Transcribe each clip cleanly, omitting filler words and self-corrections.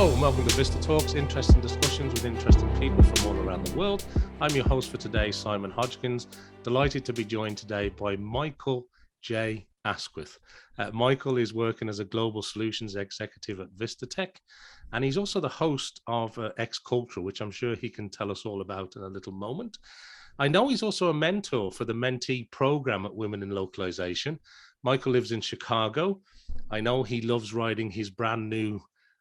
Hello and welcome to VistaTalks, interesting discussions with interesting people from all around the world. I'm your host for today, Simon Hodgkins. Delighted to be joined today by Michael J. Asquith. Michael is working as a global solutions executive at Vistatec, and he's also the host of X-Cultural, which I'm sure he can tell us all about in a little moment. I know he's also a mentor for the Mentee Program at Women in Localization. Michael lives in Chicago. I know he loves riding his brand new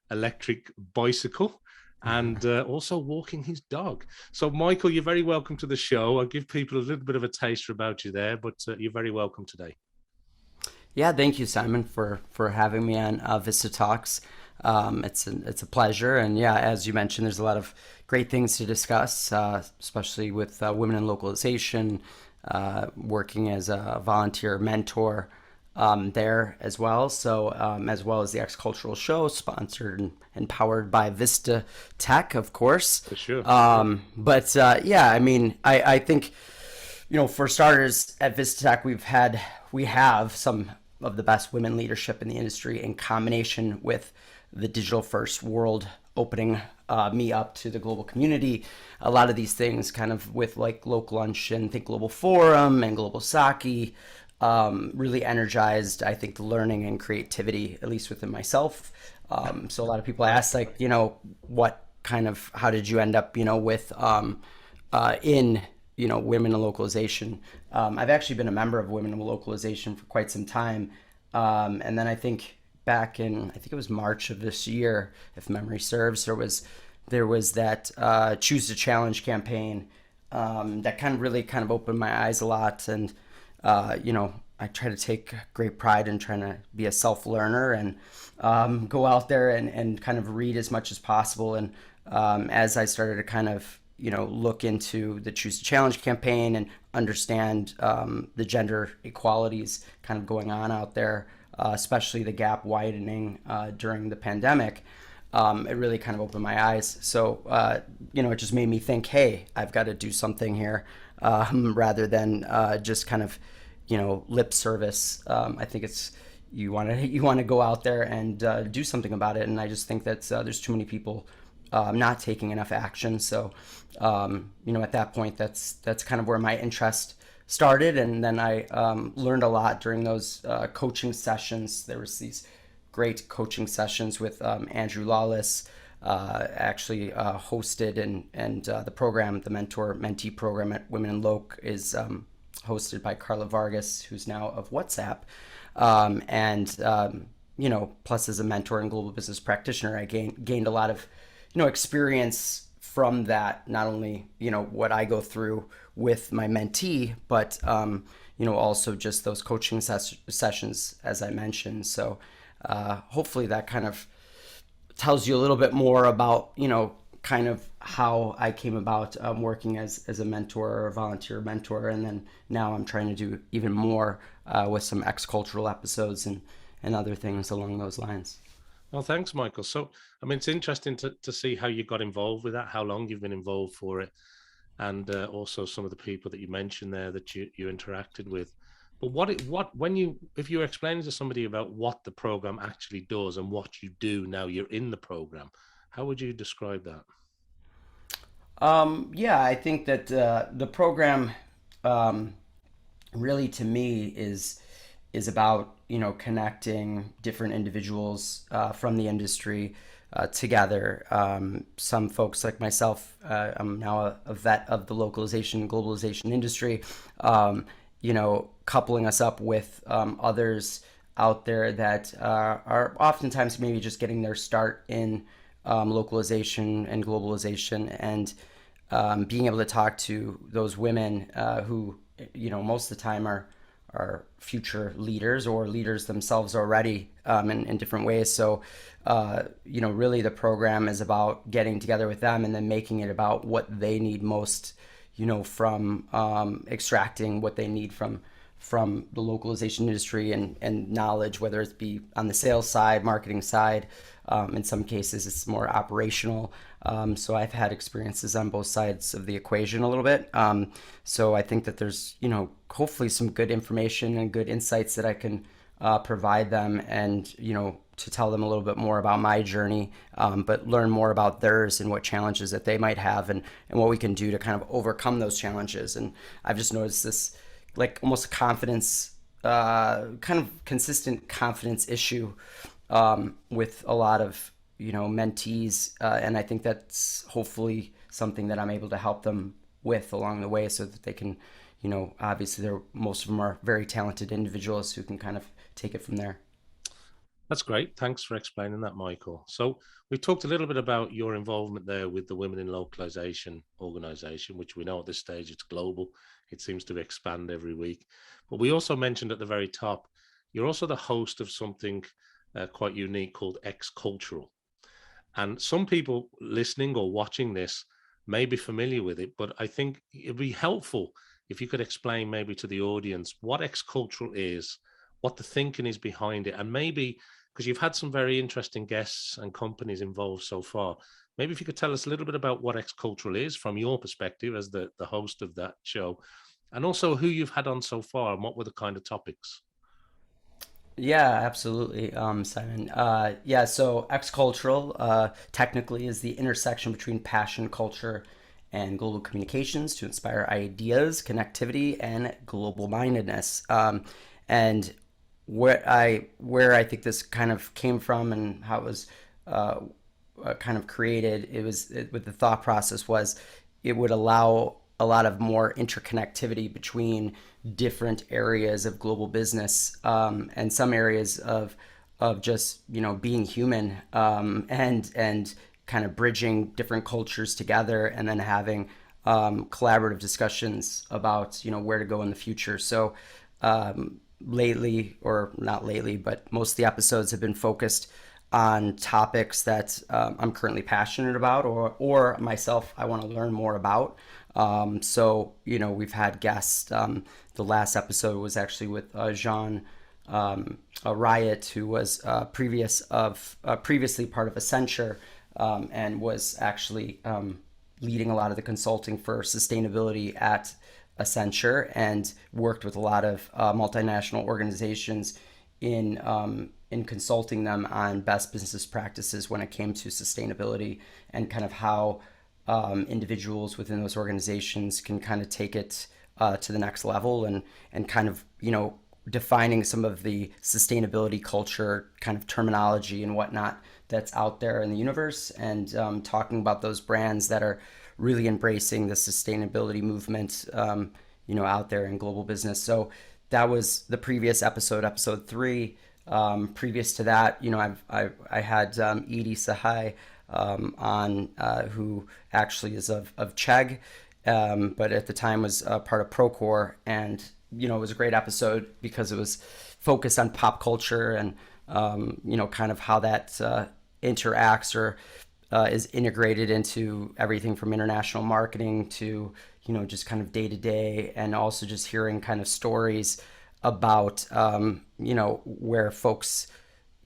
electric bicycle and also walking his dog. So Michael, you're very welcome to the show. I'll give people a little bit of a taster about you there, but you're very welcome today. Yeah, thank you, Simon, for having me on VistaTalks. It's a pleasure, and yeah, as you mentioned, there's a lot of great things to discuss, especially with women in localization, working as a volunteer mentor there as well. So as well as the X-Cultural show, sponsored and powered by Vistatec, of course. For sure. But yeah, I mean, I think, for starters, at Vistatec, we have some of the best women leadership in the industry, in combination with the digital first world opening me up to the global community. A lot of these things kind of with like Local Luncheon, Think Global Forum and Global Sake really energized, I think, the learning and creativity, at least within myself. So a lot of people ask, like, how did you end up, with in women in localization. I've actually been a member of Women in Localization for quite some time. And then I think back in, I think it was March of this year, if memory serves, there was that Choose to Challenge campaign that kind of opened my eyes a lot. And, I try to take great pride in trying to be a self-learner and go out there and kind of read as much as possible. And as I started to kind of look into the Choose to Challenge campaign and understand the gender equalities kind of going on out there, especially the gap widening during the pandemic, it really kind of opened my eyes. So, it just made me think, hey, I've got to do something here rather than just kind of, lip service. I think it's you want to go out there and do something about it. And I just think that there's too many people not taking enough action. So, at that point, that's kind of where my interest started. And then I learned a lot during those coaching sessions. There was these great coaching sessions with Andrew Lawless, actually hosted, and the program, the Mentee Program at Women in Loc, is hosted by Carla Vargas, who's now of WhatsApp. Plus as a mentor and global business practitioner, I gained a lot of experience from that, not only what I go through with my mentee, but also just those coaching sessions, as I mentioned. So hopefully that kind of tells you a little bit more about kind of how I came about working as a mentor or a volunteer mentor, and then now I'm trying to do even more with some X-Cultural episodes and other things along those lines. Well, thanks, Michael. So, I mean, it's interesting to see how you got involved with that, how long you've been involved for it, and also some of the people that you mentioned there that you interacted with. But if you're explaining to somebody about what the program actually does and what you do now you're in the program, how would you describe that? Yeah, I think that the program really, to me, is about connecting different individuals from the industry together. Some folks like myself, I'm now a vet of the localization and globalization industry, coupling us up with others out there that are oftentimes maybe just getting their start in localization and globalization, and being able to talk to those women who, most of the time are future leaders or leaders themselves already in different ways. So, really the program is about getting together with them and then making it about what they need most, from extracting what they need from the localization industry and knowledge, whether it be on the sales side, marketing side. In some cases, it's more operational. So I've had experiences on both sides of the equation a little bit. So I think that there's, hopefully some good information and good insights that I can provide them, and, to tell them a little bit more about my journey, but learn more about theirs and what challenges that they might have, and what we can do to kind of overcome those challenges. And I've just noticed this, like almost a confidence, kind of consistent confidence issue with a lot of mentees, and I think that's hopefully something that I'm able to help them with along the way, so that they can, obviously most of them are very talented individuals who can kind of take it from there. That's great. Thanks for explaining that, Michael. So we talked a little bit about your involvement there with the Women in Localization organization, which we know at this stage it's global. It seems to expand every week. But we also mentioned at the very top, you're also the host of something quite unique called X Cultural. And some people listening or watching this may be familiar with it, but I think it'd be helpful if you could explain maybe to the audience what X Cultural is, what the thinking is behind it, and maybe because you've had some very interesting guests and companies involved so far, maybe if you could tell us a little bit about what X Cultural is from your perspective as the host of that show, and also who you've had on so far and what were the kind of topics. Yeah, absolutely, Simon. Yeah, so X Cultural technically is the intersection between passion, culture, and global communications to inspire ideas, connectivity, and global mindedness. And where I think this kind of came from and how it was uh, kind of created, with the thought process was it would allow a lot of more interconnectivity between different areas of global business, and some areas of just being human, and kind of bridging different cultures together, and then having collaborative discussions about where to go in the future. So lately, or not lately, but most of the episodes have been focused on topics that I'm currently passionate about, or myself I want to learn more about. So we've had guests. The last episode was actually with Jean Riot, who was previously part of Accenture, and was actually leading a lot of the consulting for sustainability at Accenture, and worked with a lot of multinational organizations in consulting them on best business practices when it came to sustainability, and kind of how individuals within those organizations can kind of take it to the next level, and kind of defining some of the sustainability culture kind of terminology and whatnot that's out there in the universe, and talking about those brands that are really embracing the sustainability movement, out there in global business. So that was the previous episode 3. Previous to that, I had Edie Sahai on, who actually is of Chegg, but at the time was part of Procore, and it was a great episode because it was focused on pop culture, and kind of how that interacts, or is integrated into everything from international marketing to just kind of day to day, and also just hearing kind of stories about where folks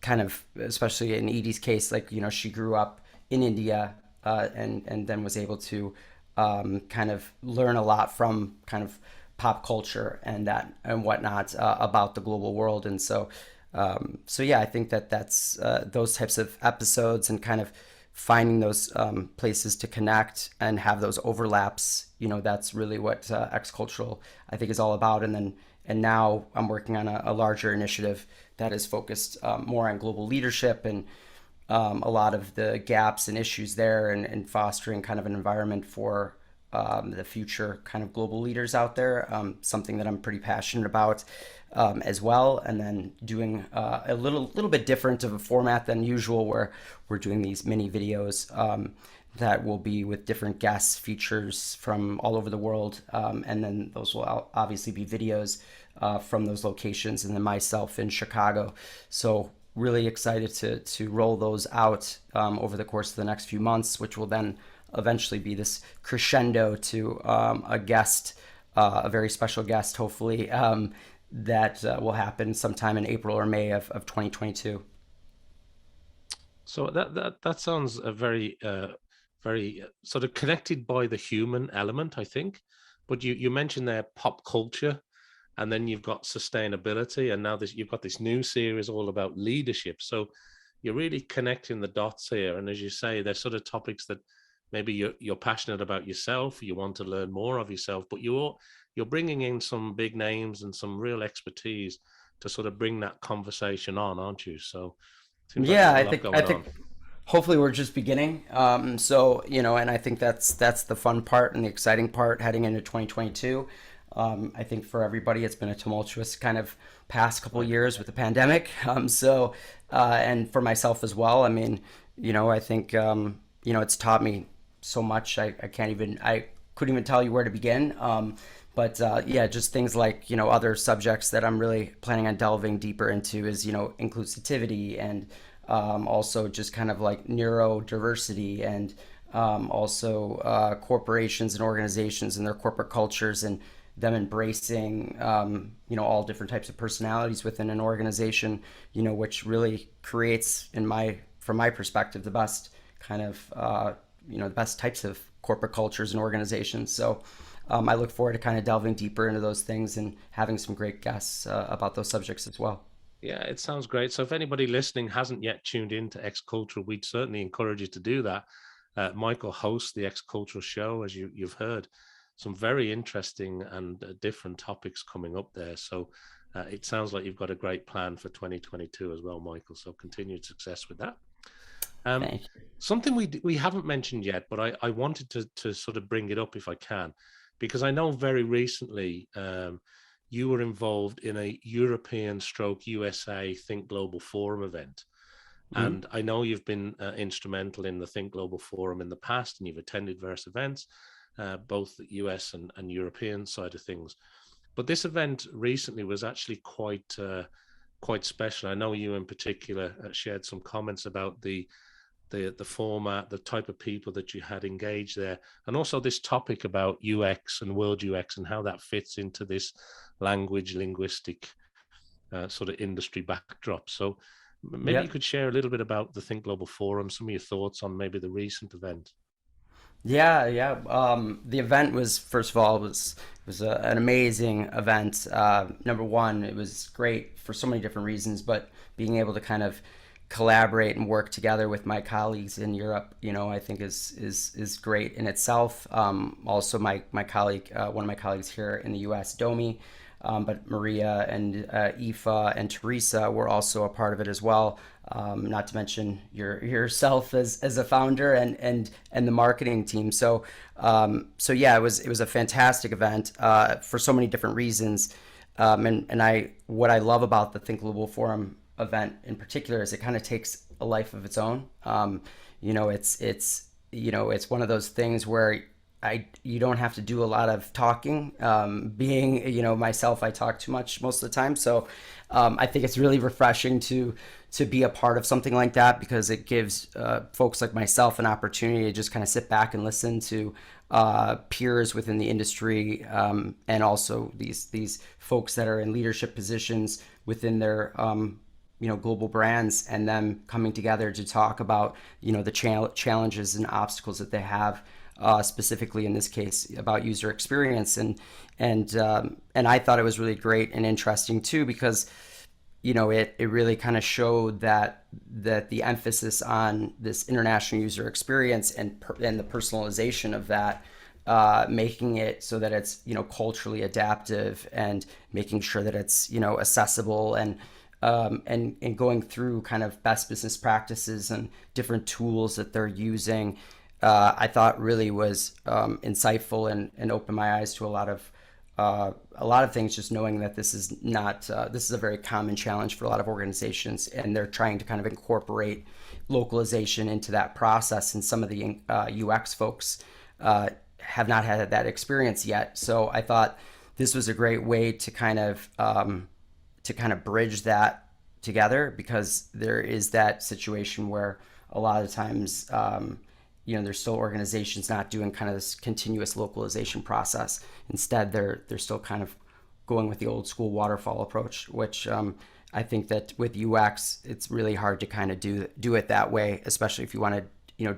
kind of, especially in Edie's case, like she grew up in India, and then was able to kind of learn a lot from kind of pop culture and that and whatnot, about the global world. And so yeah, I think that's those types of episodes, and kind of finding those places to connect and have those overlaps. That's really what X Cultural I think is all about. And now I'm working on a larger initiative that is focused more on global leadership, and a lot of the gaps and issues there, and fostering kind of an environment for the future kind of global leaders out there. Something that I'm pretty passionate about as well. And then doing a little bit different of a format than usual, where we're doing these mini videos that will be with different guests, features from all over the world, and then those will obviously be videos from those locations, and then myself in Chicago. So really excited to roll those out over the course of the next few months, which will then eventually be this crescendo to a guest, a very special guest, hopefully, that will happen sometime in April or May of 2022. So that sounds a very sort of connected by the human element, I think. But you mentioned there pop culture, and then you've got sustainability, and now you've got this new series all about leadership. So you're really connecting the dots here. And as you say, they're sort of topics that maybe you're passionate about yourself, you want to learn more of yourself, but you're bringing in some big names and some real expertise to sort of bring that conversation on, aren't you? So it seems like Yeah, there's a lot I going think on. hopefully we're just beginning. So, and I think that's the fun part and the exciting part heading into 2022. I think for everybody, it's been a tumultuous kind of past couple I of know. years with the pandemic. And for myself as well. I mean, I think, it's taught me so much. I couldn't even tell you where to begin. But yeah, just things like, other subjects that I'm really planning on delving deeper into is, inclusivity and also just kind of like neurodiversity and also corporations and organizations and their corporate cultures and them embracing all different types of personalities within an organization, which really creates from my perspective the best kind of the best types of corporate cultures and organizations. So I look forward to kind of delving deeper into those things and having some great guests about those subjects as well. Yeah, it sounds great. So if anybody listening hasn't yet tuned in to X Cultural, we'd certainly encourage you to do that. Michael hosts the X Cultural show, as you've heard. Some very interesting and different topics coming up there. So it sounds like you've got a great plan for 2022 as well, Michael. So continued success with that. Um, Thank you. Something we haven't mentioned yet, but I wanted to sort of bring it up if I can, because I know very recently you were involved in a European stroke USA Think Global Forum event. Mhm. And I know you've been instrumental in the Think Global Forum in the past, and you've attended various events, both the US and European side of things. But this event recently was actually quite special. I know you in particular shared some comments about the format, the type of people that you had engaged there, and also this topic about UX and world UX and how that fits into this language linguistic sort of industry backdrop. So maybe you Yep. could share a little bit about the Think Global Forum, some of your thoughts on maybe the recent event. Yeah, yeah. The event was, first of all, an amazing event. Number one, it was great for so many different reasons, but being able to kind of collaborate and work together with my colleagues in Europe, I think is great in itself. Also, my colleague, one of my colleagues here in the U.S., Domi, but Maria and Aoife and Teresa were also a part of it as well. Not to mention yourself as a founder and the marketing team. So yeah, it was a fantastic event for so many different reasons. And I what I love about the Think Global Forum event in particular is it kind of takes a life of its own. It's one of those things where you don't have to do a lot of talking. Being myself, I talk too much most of the time, so I think it's really refreshing to be a part of something like that because it gives folks like myself an opportunity to just kind of sit back and listen to peers within the industry, and also these folks that are in leadership positions within their global brands, and them coming together to talk about the challenges and obstacles that they have, specifically in this case about user experience. And I thought it was really great and interesting too because it really kind of showed that the emphasis on this international user experience and the personalization of that, making it so that it's culturally adaptive and making sure that it's accessible and going through kind of best business practices and different tools that they're using, I thought really was insightful and opened my eyes to a lot of things, just knowing that this is not this is a very common challenge for a lot of organizations, and they're trying to kind of incorporate localization into that process. And some of the UX folks have not had that experience yet. So I thought this was a great way to kind of bridge that together, because there is that situation where a lot of times there's still organizations not doing kind of this continuous localization process. Instead, they're still kind of going with the old school waterfall approach, which I think that with UX, it's really hard to kind of do it that way, especially if you want to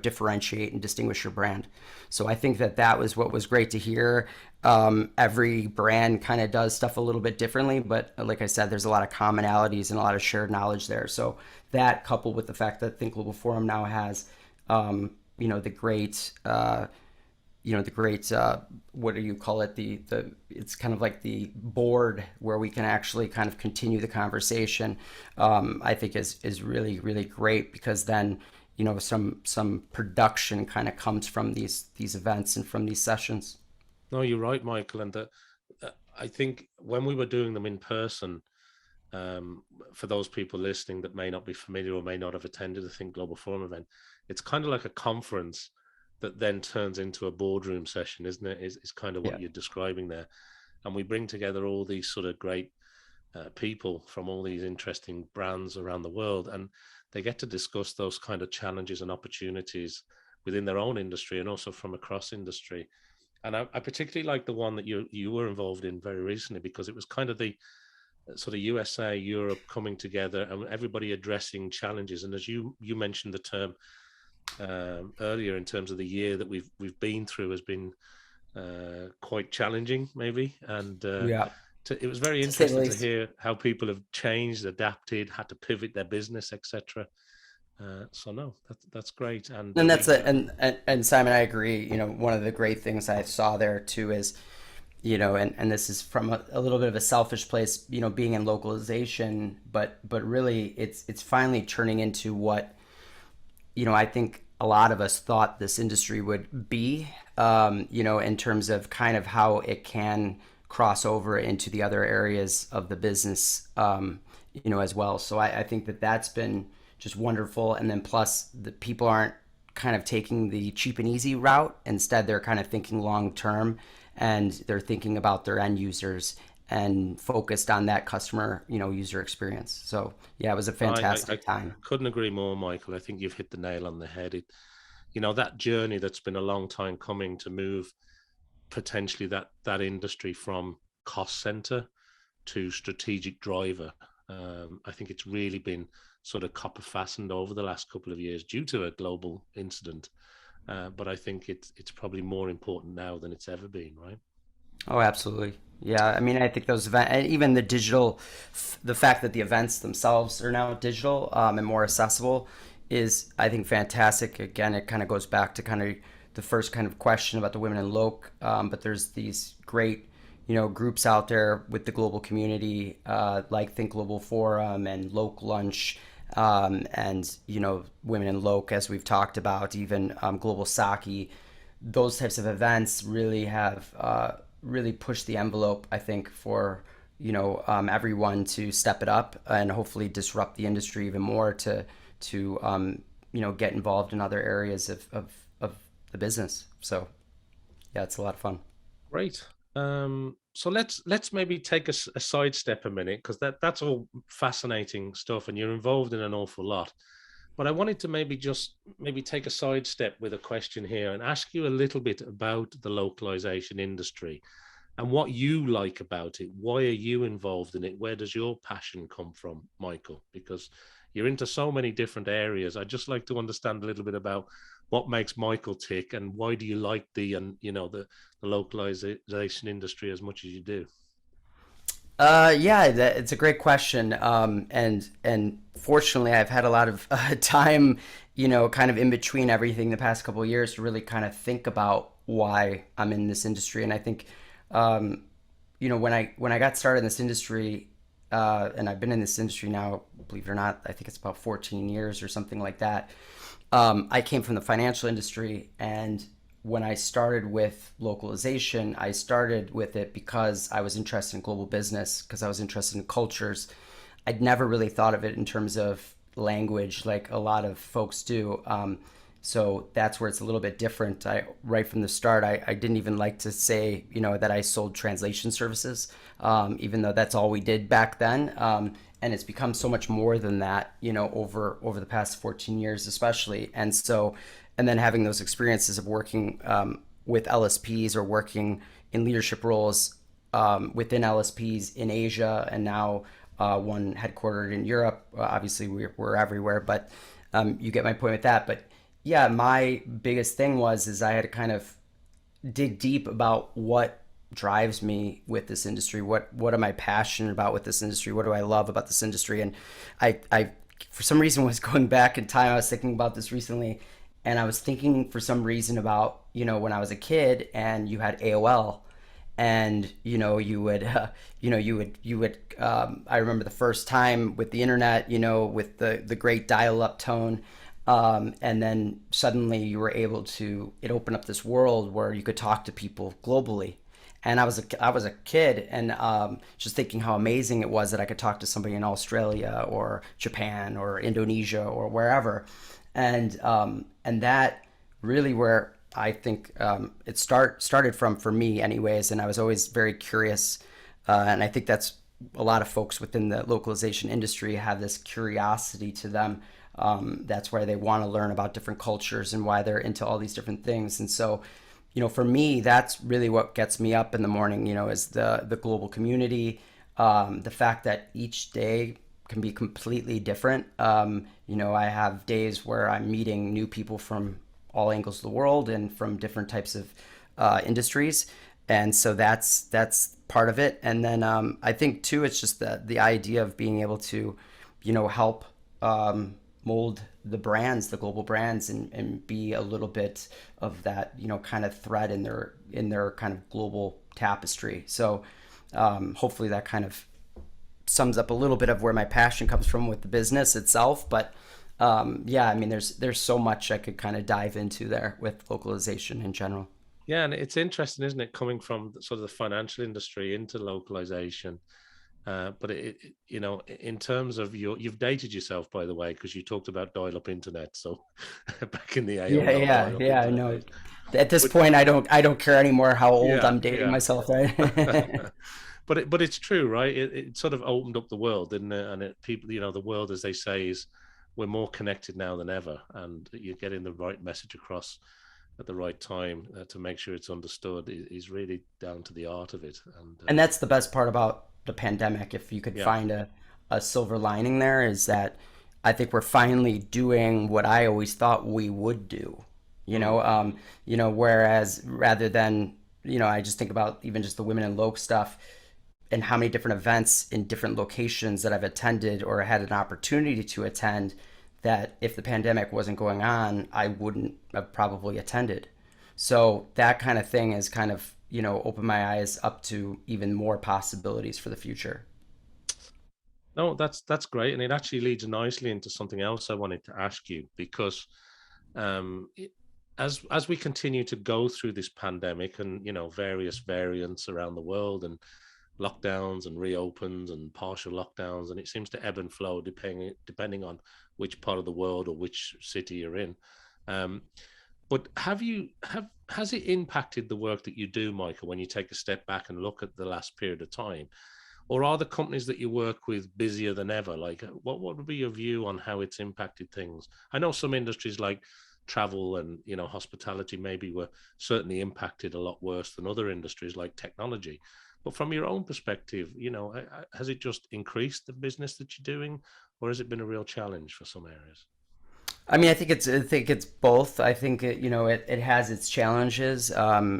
differentiate and distinguish your brand. So I think that that was what was great to hear. Every brand kind of does stuff a little bit differently, but like I said, there's a lot of commonalities and a lot of shared knowledge there. So that, coupled with the fact that Think Global Forum now has, the great, what do you call it? The it's kind of like the board where we can actually kind of continue the conversation. I think is really really great, because then some production kind of comes from these events and from these sessions. No, you're right, Michael. And I think when we were doing them in person, for those people listening that may not be familiar or may not have attended the Think Global Forum event, it's kind of like a conference that then turns into a boardroom session, isn't it? Is kind of Yeah. what you're describing there. And we bring together all these sort of great people from all these interesting brands around the world, and they get to discuss those kind of challenges and opportunities within their own industry and also from across industry. And I particularly like the one that you were involved in very recently, because it was kind of the sort of USA, Europe coming together and everybody addressing challenges. And as you mentioned the term earlier, in terms of the year that we've been through has been quite challenging, maybe. And Yeah, it was very to say the interesting to least. hear how people have changed, adapted, had to pivot their business, etc. So no, that's great. And And we, that's a and Simon, I agree. One of the great things I saw there too is, and this is from a little bit of a selfish place, being in localization, but really it's finally turning into what, I think a lot of us thought this industry would be, in terms of kind of how it can cross over into the other areas of the business, as well. So I think that that's been just wonderful. And then plus the people aren't kind of taking the cheap and easy route. Instead, they're kind of thinking long term, and they're thinking about their end users and focused on that customer, user experience. So yeah, it was a I fantastic time. couldn't agree more, Michael. I think you've hit the nail on the head. That journey that's been a long time coming to move potentially that industry from cost center to strategic driver. I think it's really been sort of copper fastened over the last couple of years due to a global incident. But I think it's probably more important now than it's ever been, right? Oh, absolutely. Yeah, I mean, I think those events, and even the digital, the fact that the events themselves are now digital, and more accessible is, I think, fantastic. Again, it kind of goes back to kind of the first kind of question about the women in Loc. But there's these great, groups out there with the global community, like Think Global Forum and Loc Lunch, and, Women in Loc, as we've talked about, even Global Saki. Those types of events really have really pushed the envelope, I think, for everyone to step it up and hopefully disrupt the industry even more to get involved in other areas of the business. So yeah, it's a lot of fun. Great. So let's maybe take a sidestep a minute, because that's all fascinating stuff, and you're involved in an awful lot. But I wanted to maybe take a sidestep with a question here and ask you a little bit about the localization industry and what you like about it. Why are you involved in it? Where does your passion come from, Michael? Because you're into so many different areas. I'd just like to understand a little bit about what makes Michael tick, and why do you like the localization industry as much as you do? Yeah, it's a great question. And fortunately, I've had a lot of time, kind of in between everything the past couple of years to really kind of think about why I'm in this industry. And I think, when I got started in this industry, and I've been in this industry now, believe it or not, I think it's about 14 years or something like that. I came from the financial industry, and when I started with localization, I started with it because I was interested in global business, because I was interested in cultures. I'd never really thought of it in terms of language like a lot of folks do. So that's where it's a little bit different. Right from the start, I didn't even like to say, that I sold translation services, even though that's all we did back then. And it's become so much more than that, over the past 14 years, especially. And then having those experiences of working with LSPs or working in leadership roles within LSPs in Asia, and now one headquartered in Europe. Obviously, we're everywhere, but you get my point with that. But yeah, my biggest thing is I had to kind of dig deep about what drives me with this industry. What am I passionate about with this industry? What do I love about this industry? And I for some reason was going back in time. I was thinking about this recently, and I was thinking for some reason about when I was a kid and you had AOL, and you would I remember the first time with the internet, with the great dial-up tone, and then suddenly you were able to it opened up this world where you could talk to people globally. And I was a kid, and just thinking how amazing it was that I could talk to somebody in Australia or Japan or Indonesia or wherever. And that really where I think it started from for me anyways. And I was always very curious, and I think that's a lot of folks within the localization industry have this curiosity to them. That's why they want to learn about different cultures and why they're into all these different things. And so, for me, that's really what gets me up in the morning, is the global community, the fact that each day can be completely different. I have days where I'm meeting new people from all angles of the world and from different types of industries. And so that's part of it. And then I think too, it's just the idea of being able to, help mold the brands, the global brands, and be a little bit of that, kind of thread in their kind of global tapestry. So hopefully that kind of sums up a little bit of where my passion comes from with the business itself. But yeah, I mean, there's so much I could kind of dive into there with localization in general. Yeah, and it's interesting, isn't it, coming from sort of the financial industry into localization. But in terms of you've dated yourself, by the way, because you talked about dial-up internet. So back in the Yeah, AOL yeah, dial-up yeah. I internet know. days. At this But point, I don't care anymore how old yeah, I'm dating yeah. myself, right? But it's true, right? It sort of opened up the world, didn't it? And people, the world, as they say, is we're more connected now than ever, and you're getting the right message across at the right time to make sure it's understood is really down to the art of it. And And that's the best part about the pandemic. If you could yeah, find a silver lining there, is that I think we're finally doing what I always thought we would do. mm, Whereas rather than, I just think about even just the women in Loc stuff and how many different events in different locations that I've attended or had an opportunity to attend that if the pandemic wasn't going on, I wouldn't have probably attended. So that kind of thing has kind of, opened my eyes up to even more possibilities for the future. no, that's great, and it actually leads nicely into something else I wanted to ask you because um, it, as we continue to go through this pandemic and various variants around the world and lockdowns and reopens and partial lockdowns, and it seems to ebb and flow depending on which part of the world or which city you're in. Um, but has it impacted the work that you do, Michael, when you take a step back and look at the last period of time? Or are the companies that you work with busier than ever? Like, what would be your view on how it's impacted things? I know some industries like travel and hospitality maybe were certainly impacted a lot worse than other industries like technology. But from your own perspective, has it just increased the business that you're doing, or has it been a real challenge for some areas? I mean, I think it's both. I think it has its challenges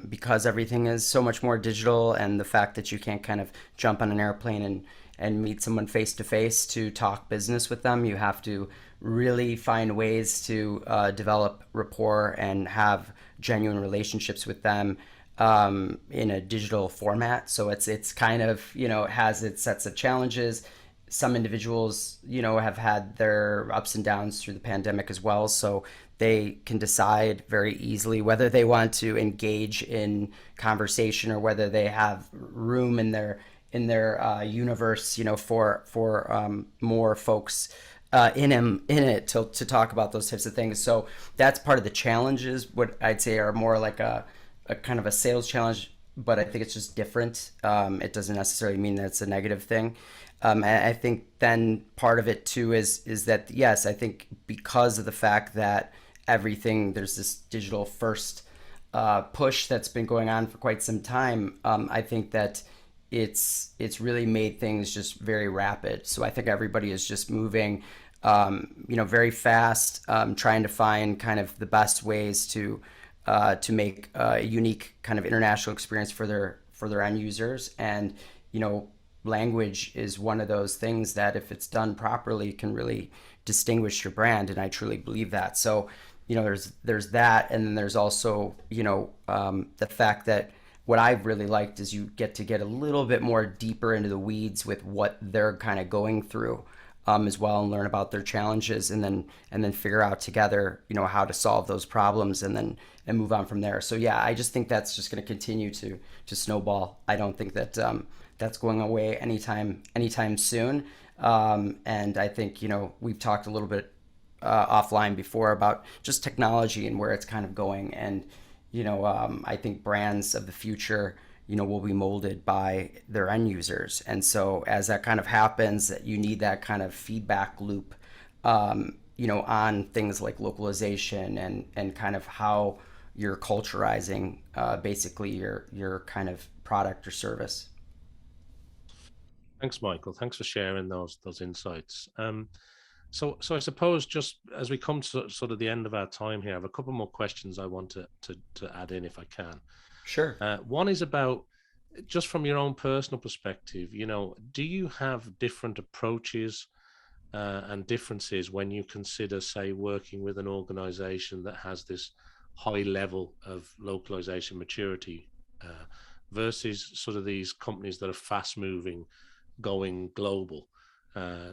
because everything is so much more digital, and the fact that you can't kind of jump on an airplane and meet someone face to face to talk business with them. You have to really find ways to develop rapport and have genuine relationships with them in a digital format. So it's kind of it has its sets of challenges. Some individuals, have had their ups and downs through the pandemic as well. So they can decide very easily whether they want to engage in conversation or whether they have room in their universe, for more folks in it to talk about those types of things. So that's part of the challenges. What I'd say are more like a kind of a sales challenge, but I think it's just different. It doesn't necessarily mean that it's a negative thing. And I think then part of it too is that yes, I think because of the fact that there's this digital first push that's been going on for quite some time. I think that it's really made things just very rapid. So I think everybody is just moving very fast, trying to find kind of the best ways to make a unique kind of international experience for their end users. And you know, language is one of those things that, if it's done properly, can really distinguish your brand. And I truly believe that. So, there's that, and then there's also the fact that what I've really liked is you get to get a little bit more deeper into the weeds with what they're kind of going through, as well, and learn about their challenges, and then figure out together, how to solve those problems, and move on from there. So yeah, I just think that's just going to continue to snowball. I don't think that that's going away anytime soon. And I think we've talked a little bit offline before about just technology and where it's kind of going. And I think brands of the future, will be molded by their end users. And so as that kind of happens, that you need that kind of feedback loop, on things like localization, and kind of how you're culturizing, basically your kind of product or service. Thanks, Michael. Thanks for sharing those insights. So I suppose, just as we come to sort of the end of our time here, I have a couple more questions I want to add in, if I can. Sure. One is about, just from your own personal perspective, do you have different approaches and differences when you consider, say, working with an organization that has this high level of localization maturity versus sort of these companies that are fast moving, going global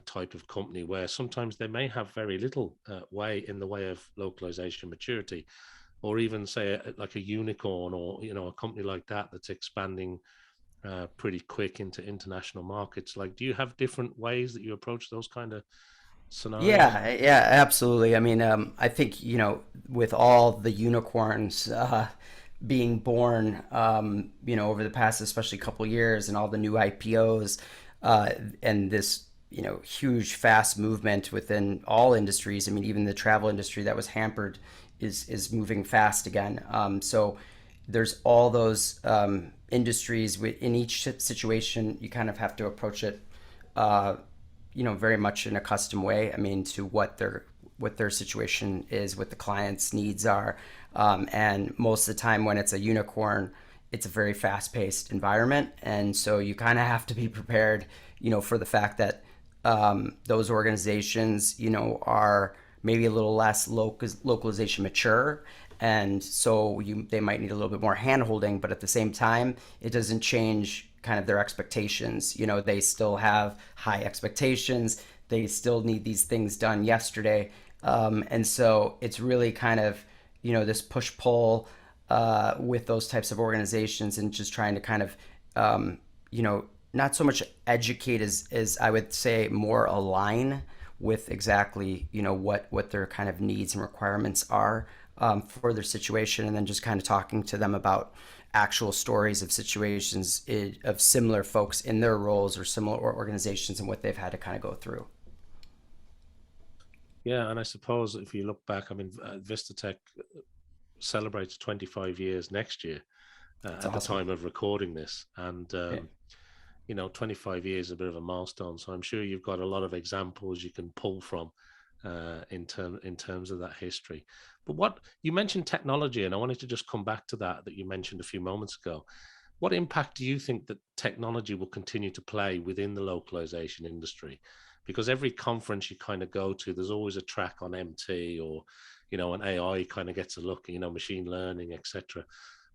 type of company, where sometimes they may have very little way in the way of localization maturity, or even say like a unicorn, or a company like that that's expanding pretty quick into international markets? Like, do you have different ways that you approach those kind of scenarios? Yeah, absolutely. I mean, I think, with all the unicorns being born, over the past, especially couple years, and all the new IPOs, and this, huge, fast movement within all industries. I mean, even the travel industry that was hampered is moving fast again. So there's all those industries. In each situation, you kind of have to approach it, very much in a custom way. I mean, to what their situation is, what the client's needs are, and most of the time when it's a unicorn, it's a very fast-paced environment, and so you kind of have to be prepared, for the fact that those organizations, are maybe a little less localization mature, and so they might need a little bit more hand-holding, but at the same time, it doesn't change kind of their expectations. They still have high expectations. They still need these things done yesterday. And so it's really kind of, this push-pull with those types of organizations, and just trying to kind of, not so much educate as I would say, more align with exactly, what their kind of needs and requirements are for their situation, and then just kind of talking to them about actual stories of situations of similar folks in their roles or similar organizations, and what they've had to kind of go through. Yeah, and I suppose if you look back, I mean, Vistatec celebrates 25 years next year It's at the awesome. time of recording this, and Yeah. 25 years is a bit of a milestone. So I'm sure you've got a lot of examples you can pull from in terms of that history. But what you mentioned, technology, and I wanted to just come back to that you mentioned a few moments ago. What impact do you think that technology will continue to play within the localization industry? Because every conference you kind of go to, there's always a track on MT, or an AI kind of gets a look, machine learning, etc.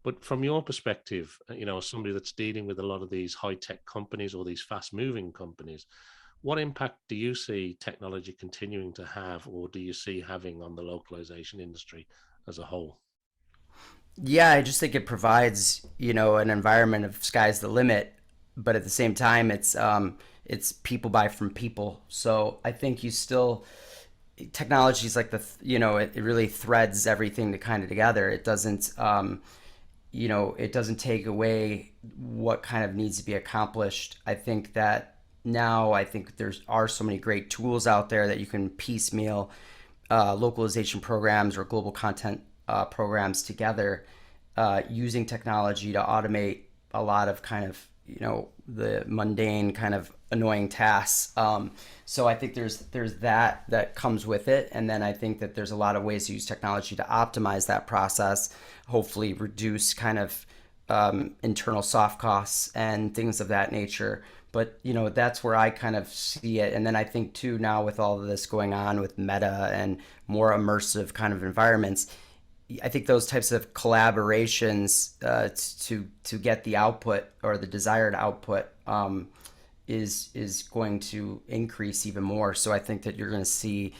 But from your perspective, as somebody that's dealing with a lot of these high tech companies, or these fast moving companies, what impact do you see technology continuing to have, or do you see having, on the localization industry as a whole? Yeah, I just think it provides, an environment of sky's the limit, but at the same time, it's people buy from people. So I think you still technology is like it really threads everything to kind of together. It doesn't it doesn't take away what kind of needs to be accomplished. I think that now, I think there's are so many great tools out there that you can piecemeal localization programs or global content programs together, using technology to automate a lot of kind of the mundane kind of annoying tasks. So I think there's that comes with it, and then I think that there's a lot of ways to use technology to optimize that process, hopefully reduce kind of internal soft costs and things of that nature. But that's where I kind of see it. And then I think too, now with all of this going on with Meta and more immersive kind of environments, I think those types of collaborations to get the output or the desired output is going to increase even more. So I think that you're going to see,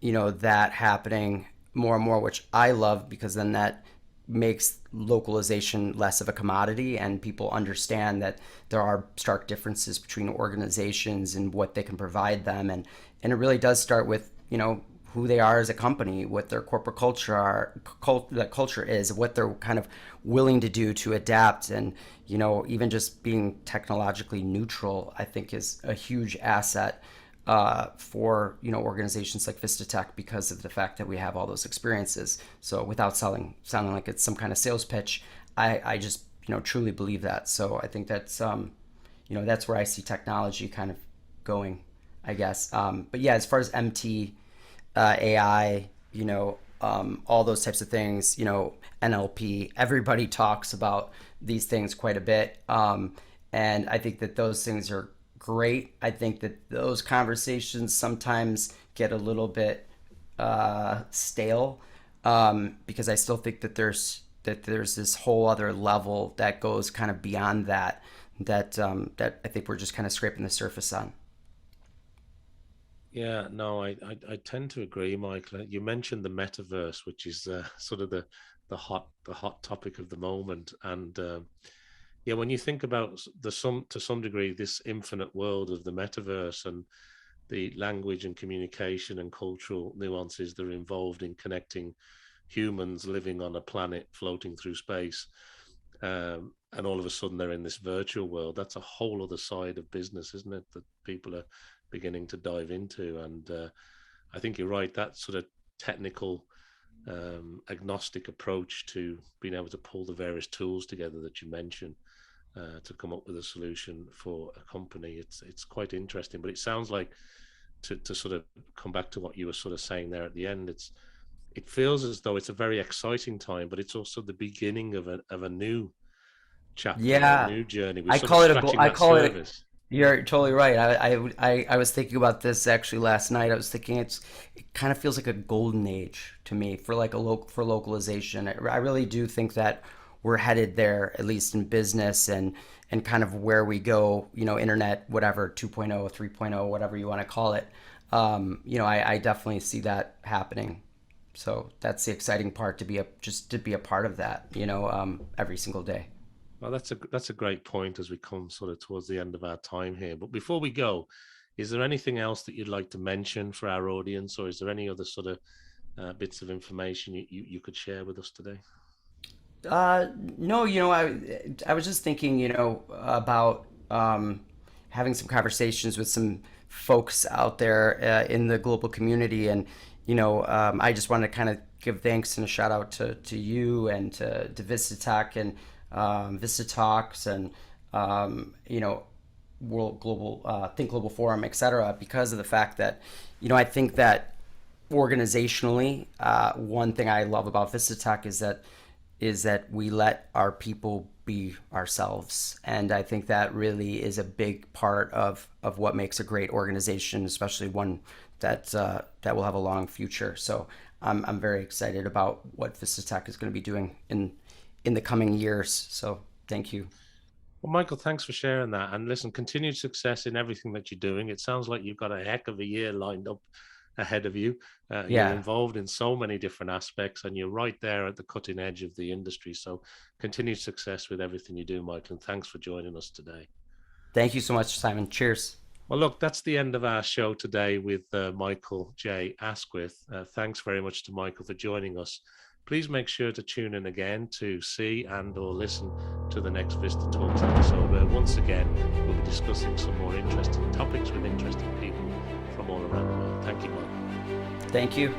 that happening more and more, which I love, because then that makes localization less of a commodity, and people understand that there are stark differences between organizations and what they can provide them, and it really does start with who they are as a company, what their corporate culture is, what they're kind of willing to do to adapt, and even just being technologically neutral, I think is a huge asset for organizations like Vistatec, because of the fact that we have all those experiences. So without sounding like it's some kind of sales pitch, I just truly believe that. So I think that's that's where I see technology kind of going, I guess. But yeah, as far as MT, AI, all those types of things, NLP, everybody talks about these things quite a bit, and I think that those things are great. I think that those conversations sometimes get a little bit stale, because I still think that there's this whole other level that goes kind of beyond that I think we're just kind of scraping the surface on. Yeah, no, I tend to agree, Michael. You mentioned the metaverse, which is sort of the hot topic of the moment, and yeah, when you think about to some degree this infinite world of the metaverse and the language and communication and cultural nuances that are involved in connecting humans living on a planet floating through space, and all of a sudden they're in this virtual world. That's a whole other side of business, isn't it, that people are beginning to dive into. And I think you're right, that sort of technical agnostic approach to being able to pull the various tools together that you mentioned to come up with a solution for a company, it's quite interesting. But it sounds like, to sort of come back to what you were sort of saying there at the end, it feels as though it's a very exciting time, but it's also the beginning of a new chapter, a Yeah, new journey. We're I sort of call it a goal. scratching I that call it. surface. You're totally right. I was thinking about this actually last night. I was thinking it kind of feels like a golden age to me for like for localization. I really do think that we're headed there, at least in business, and kind of where we go. Internet, whatever, 2.0, 3.0, whatever you want to call it. I definitely see that happening. So that's the exciting part, to be a part of that. Every single day. Well, that's a great point as we come sort of towards the end of our time here. But before we go, is there anything else that you'd like to mention for our audience, or is there any other sort of bits of information you could share with us today? No, I was just thinking, about having some conversations with some folks out there in the global community, and I just wanted to kind of give thanks and a shout out to you and to Vistatech and VistaTalks and World Global Think Global Forum, etc., because of the fact that I think that organizationally, one thing I love about Vistatech is that we let our people be ourselves, and I think that really is a big part of what makes a great organization, especially one that will have a long future. So I'm very excited about what Vistatech is going to be doing in the coming years. So thank you. Well, Michael, thanks for sharing that. And listen, continued success in everything that you're doing. It sounds like you've got a heck of a year lined up ahead of you. You're Yeah. involved in so many different aspects, and you're right there at the cutting edge of the industry. So continued success with everything you do, Michael. And thanks for joining us today. Thank you so much, Simon. Cheers. Well, look, that's the end of our show today with Michael J. Asquith. Thanks very much to Michael for joining us. Please make sure to tune in again to see and or listen to the next VistaTalks episode, where once again we'll be discussing some more interesting topics with interesting people from all around the world. Thank you, Michael. Thank you.